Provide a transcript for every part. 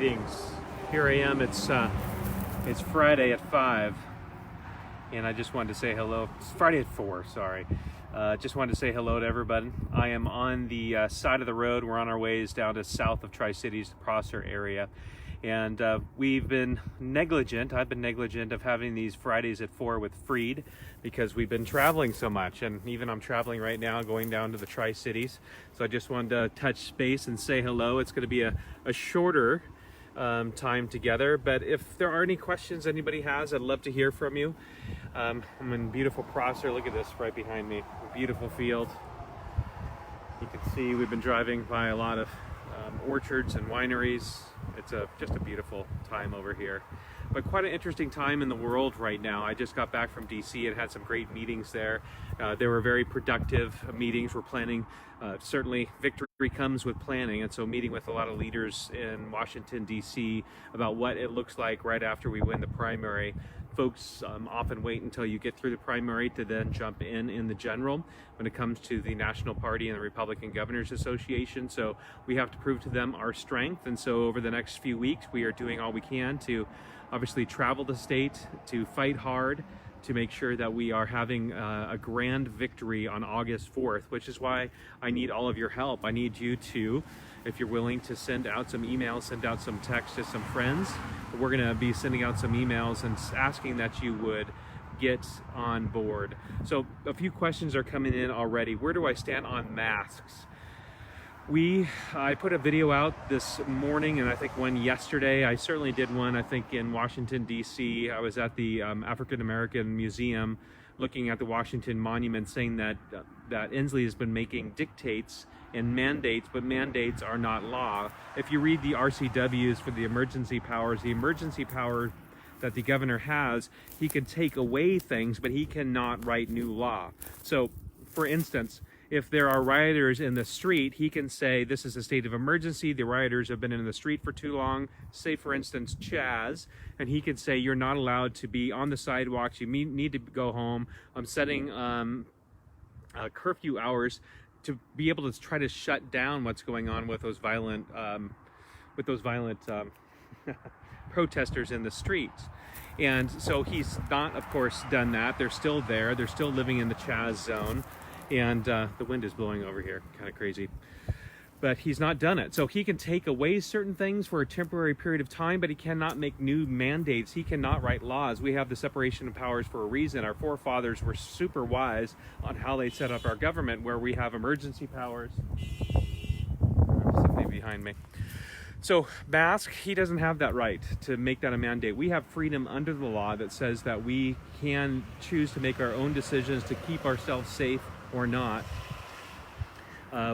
Greetings. Here I am. It's Friday at 5, and I just wanted to say hello. It's Friday at 4. Sorry. Just wanted to say hello to everybody. I am on the side of the road. We're on our ways down to south of Tri-Cities, the Prosser area, and we've been negligent. I've been negligent of having these Fridays at 4 with Freed because we've been traveling so much, and even I'm traveling right now, going down to the Tri-Cities. So I just wanted to touch base and say hello. It's going to be a shorter time together, but if there are any questions anybody has, I'd love to hear from you. I'm in beautiful Prosser. Look at this right behind me. A beautiful field. You can see we've been driving by a lot of orchards and wineries. It's just a beautiful time over here, but quite an interesting time in the world right now. I just got back from DC and had some great meetings there. They were very productive meetings. We're planning, certainly victory comes with planning, and so meeting with a lot of leaders in Washington DC about what it looks like right after we win the primary. Folks often wait until you get through the primary to then jump in the general when it comes to the National Party and the Republican Governors Association. So we have to prove to them our strength, and so over the next few weeks we are doing all we can to obviously travel the state, to fight hard, to make sure that we are having a grand victory on August 4th, which is why I need all of your help. I need you to, if you're willing to send out some emails, send out some texts to some friends. We're going to be sending out some emails and asking that you would get on board. So a few questions are coming in already. Where do I stand on masks? I put a video out this morning, and I think one yesterday. I certainly did one, I think, in Washington, D.C. I was at the African American Museum looking at the Washington Monument, saying that Inslee has been making dictates and mandates, but mandates are not law. If you read the RCWs for the emergency powers that the governor has, he can take away things, but he cannot write new law. So, for instance, if there are rioters in the street, he can say this is a state of emergency, the rioters have been in the street for too long, say for instance Chaz, and he could say you're not allowed to be on the sidewalks, you need to go home. I'm setting curfew hours to be able to try to shut down what's going on with those violent protesters in the streets. And so he's not, of course, done that. They're still there. They're still living in the Chaz zone. And the wind is blowing over here, kind of crazy. But he's not done it. So he can take away certain things for a temporary period of time, but he cannot make new mandates. He cannot write laws. We have the separation of powers for a reason. Our forefathers were super wise on how they set up our government, where we have emergency powers. There's something behind me. So mask, he doesn't have that right to make that a mandate. We have freedom under the law that says that we can choose to make our own decisions to keep ourselves safe or not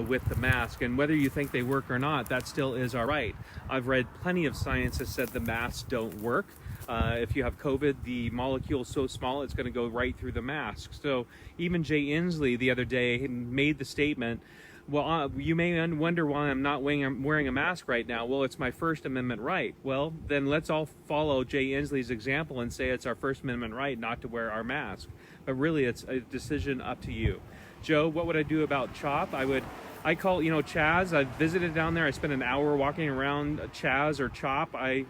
with the mask, and whether you think they work or not, that still is our right. I've read plenty of science that said the masks don't work. If you have COVID, the molecule is so small it's going to go right through the mask. So even Jay Inslee the other day made the statement, well, you may wonder why I'm not wearing a mask right now. Well, it's my First Amendment right. Well, then let's all follow Jay Inslee's example and say it's our First Amendment right not to wear our mask. But really, it's a decision up to you. Joe, what would I do about CHOP? I call, Chaz. I visited down there. I spent an hour walking around Chaz or CHOP. I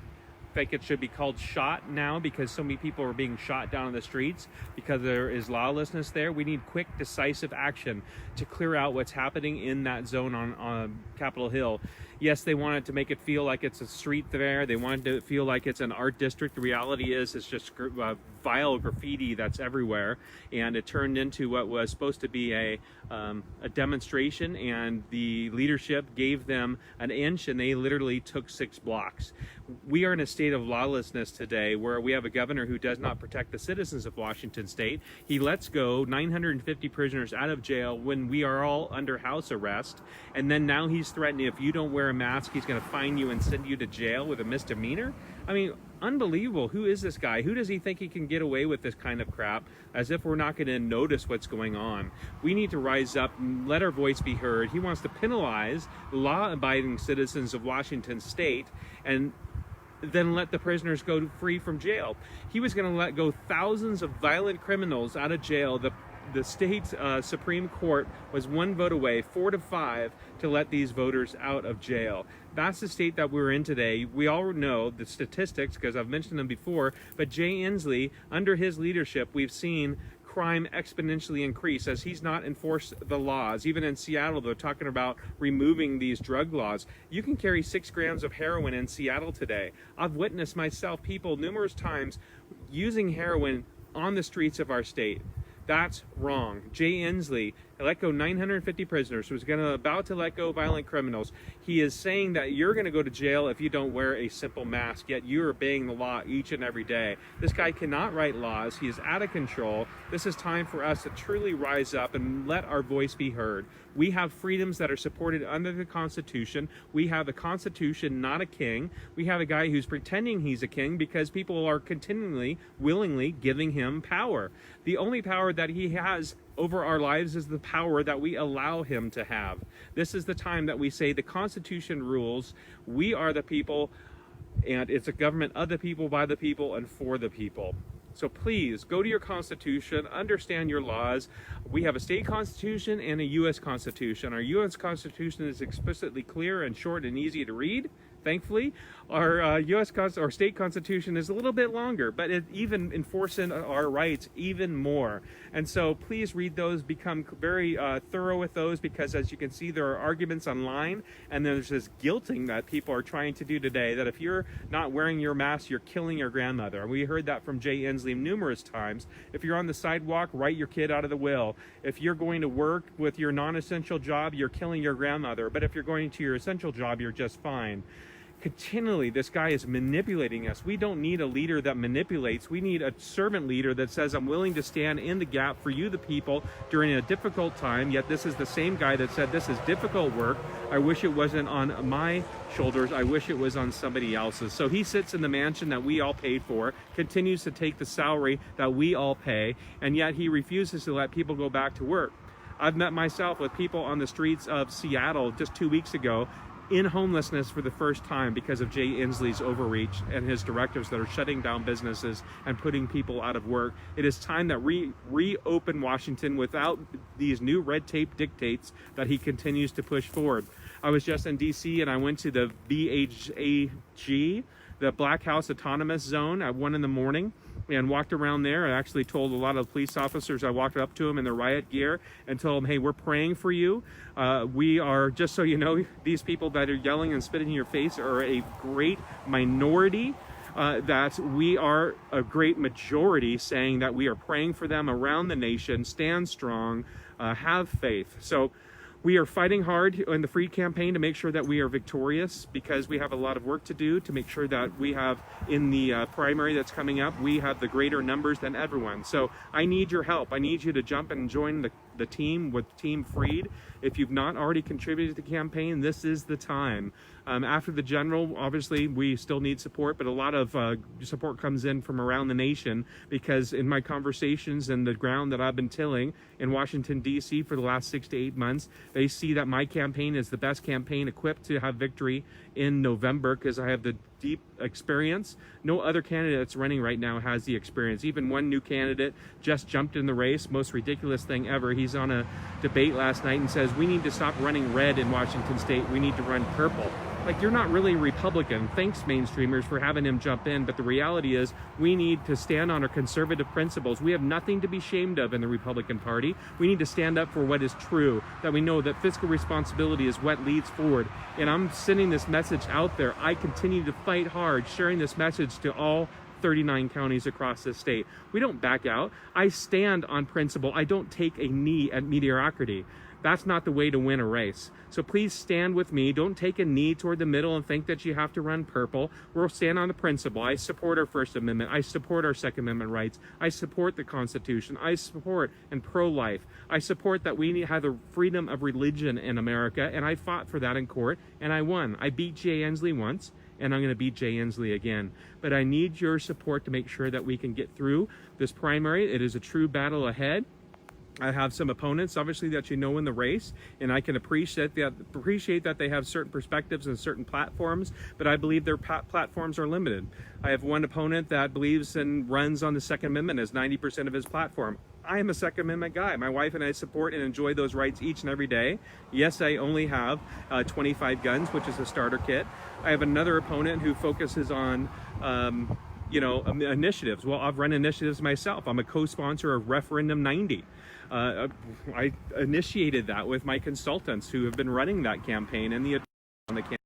think it should be called SHOT now, because so many people are being shot down in the streets because there is lawlessness there. We need quick, decisive action to clear out what's happening in that zone on Capitol Hill. Yes, they wanted to make it feel like it's a street there. They wanted to feel like it's an art district. The reality is it's just vile graffiti that's everywhere, and it turned into what was supposed to be a demonstration, and the leadership gave them an inch and they literally took 6 blocks. We are in a state of lawlessness today where we have a governor who does not protect the citizens of Washington state. He lets go 950 prisoners out of jail when we are all under house arrest, and then now he's threatening if you don't wear a mask, he's going to fine you and send you to jail with a misdemeanor. I mean, unbelievable. Who is this guy? Who does he think he can get away with this kind of crap, as if we're not going to notice what's going on? We need to rise up and let our voice be heard. He wants to penalize law-abiding citizens of Washington state and then let the prisoners go free from jail. He was going to let go thousands of violent criminals out of jail. the state Supreme Court was one vote away, 4-5, to let these voters out of jail. That's the state that we're in today. We all know the statistics because I've mentioned them before, but Jay Inslee, under his leadership, we've seen crime exponentially increase as he's not enforced the laws. Even in Seattle, they're talking about removing these drug laws. You can carry 6 grams of heroin in Seattle today. I've witnessed myself people numerous times using heroin on the streets of our state. That's wrong. Jay Inslee let go 950 prisoners, was about to let go violent criminals. He is saying that you're going to go to jail if you don't wear a simple mask, yet you're obeying the law each and every day. This guy cannot write laws. He is out of control. This is time for us to truly rise up and let our voice be heard. We have freedoms that are supported under the Constitution. We have a Constitution, not a king. We have a guy who's pretending he's a king because people are continually, willingly giving him power. The only power that he has over our lives is the power that we allow him to have. This is the time that we say the Constitution rules. We are the people, and it's a government of the people, by the people, and for the people. So please go to your Constitution, understand your laws. We have a state constitution and a U.S. Constitution. Our U.S. Constitution is explicitly clear and short and easy to read. Thankfully, our our state constitution is a little bit longer, but it even enforces our rights even more. And so please read those, become very thorough with those, because as you can see, there are arguments online, and there's this guilting that people are trying to do today, that if you're not wearing your mask, you're killing your grandmother. And we heard that from Jay Inslee numerous times. If you're on the sidewalk, write your kid out of the will. If you're going to work with your non-essential job, you're killing your grandmother. But if you're going to your essential job, you're just fine. Continually, this guy is manipulating us. We don't need a leader that manipulates. We need a servant leader that says, I'm willing to stand in the gap for you, the people, during a difficult time. Yet this is the same guy that said, this is difficult work. I wish it wasn't on my shoulders. I wish it was on somebody else's. So he sits in the mansion that we all paid for, continues to take the salary that we all pay, and yet he refuses to let people go back to work. I've met myself with people on the streets of Seattle just 2 weeks ago in homelessness for the first time because of Jay Inslee's overreach and his directives that are shutting down businesses and putting people out of work. It is time that reopen Washington without these new red tape dictates that he continues to push forward. I was just in DC and I went to the BHAG, the Black House Autonomous Zone, at 1 in the morning, and walked around there. I actually told a lot of police officers, I walked up to them in their riot gear and told them, hey, we're praying for you. We are, just so you know, these people that are yelling and spitting in your face are a great minority. That we are a great majority saying that we are praying for them around the nation. Stand strong, have faith. So we are fighting hard in the Freed campaign to make sure that we are victorious, because we have a lot of work to do to make sure that we have, in the primary that's coming up, we have the greater numbers than everyone. So I need your help. I need you to jump and join the team with Team Freed. If you've not already contributed to the campaign, this is the time. After the general, obviously, we still need support, but a lot of support comes in from around the nation, because in my conversations and the ground that I've been tilling in Washington, D.C. for the last 6 to 8 months, they see that my campaign is the best campaign equipped to have victory in November, because I have the deep experience. No other candidate that's running right now has the experience. Even one new candidate just jumped in the race, most ridiculous thing ever. He's on a debate last night and says, we need to stop running red in Washington state, we need to run purple. Like, you're not really a Republican. Thanks, mainstreamers, for having him jump in. But the reality is, we need to stand on our conservative principles. We have nothing to be ashamed of in the Republican Party. We need to stand up for what is true, that we know that fiscal responsibility is what leads forward. And I'm sending this message out there. I continue to fight hard, sharing this message to all 39 counties across the state. We don't back out. I stand on principle. I don't take a knee at mediocrity. That's not the way to win a race. So please stand with me. Don't take a knee toward the middle and think that you have to run purple. We'll stand on the principle. I support our First Amendment. I support our Second Amendment rights. I support the Constitution. I support and pro-life. I support that we have the freedom of religion in America, and I fought for that in court, and I won. I beat Jay Inslee once, and I'm going to beat Jay Inslee again. But I need your support to make sure that we can get through this primary. It is a true battle ahead. I have some opponents, obviously, that you know in the race, and I can appreciate that they have certain perspectives and certain platforms, but I believe their platforms are limited. I have one opponent that believes and runs on the Second Amendment as 90% of his platform. I am a Second Amendment guy. My wife and I support and enjoy those rights each and every day. Yes, I only have 25 guns, which is a starter kit. I have another opponent who focuses on initiatives. Well, I've run initiatives myself. I'm a co-sponsor of Referendum 90. I initiated that with my consultants who have been running that campaign and the campaign.